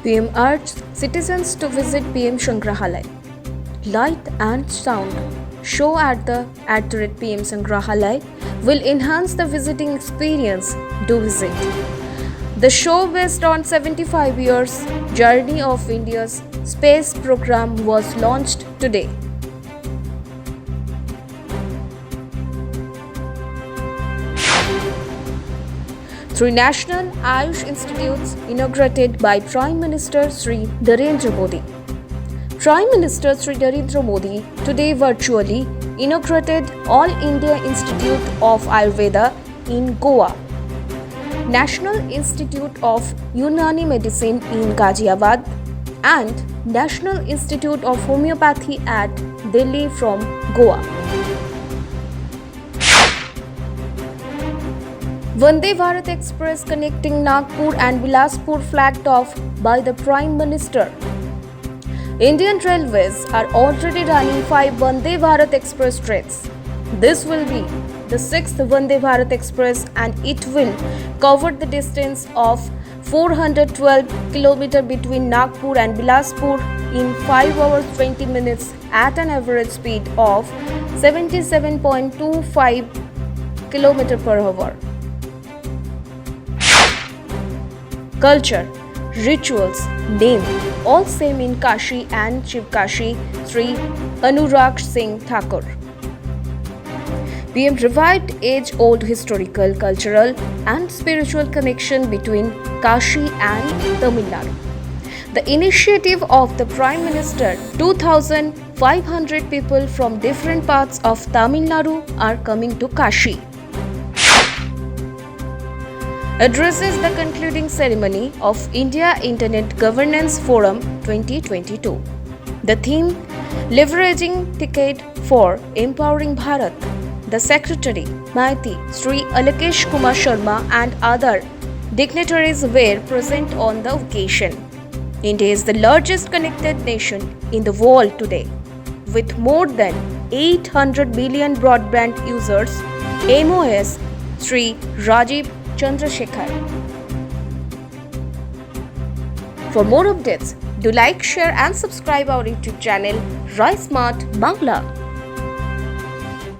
PM urged citizens to visit PM Sangrahalaya. Light and sound show at the @PM Sangrahalaya will enhance the visiting experience. Do visit. The show, based on 75 years journey of India's space program, was launched today. Three national Ayush institutes inaugurated by Prime Minister Sri Narendra Modi. Prime Minister Sri Narendra Modi today virtually inaugurated All India Institute of Ayurveda in Goa, National Institute of Unani Medicine in Ghaziabad, and National Institute of Homeopathy at Delhi from Goa. Vande Bharat Express connecting Nagpur and Bilaspur flagged off by the Prime Minister. Indian Railways are already running 5 Vande Bharat Express trains. This will be the 6th Vande Bharat Express, and it will cover the distance of 412 km between Nagpur and Bilaspur in 5 hours 20 minutes at an average speed of 77.25 km per hour. Culture, rituals, name, all same in Kashi and Shivkashi, Sri Anurag Singh Thakur. PM revived age-old historical, cultural and spiritual connection between Kashi and Tamil Nadu. The initiative of the Prime Minister, 2,500 people from different parts of Tamil Nadu are coming to Kashi. Addresses the concluding ceremony of India Internet Governance Forum 2022. The theme, Leveraging Ticket for Empowering Bharat. The Secretary, Maiti, Sri Alakesh Kumar Sharma and other dignitaries were present on the occasion. India is the largest connected nation in the world today, with more than 800 million broadband users. MOS Sri Rajiv Chandrasekhar. For more updates, do like, share and subscribe our YouTube channel RICE Smart Bangla.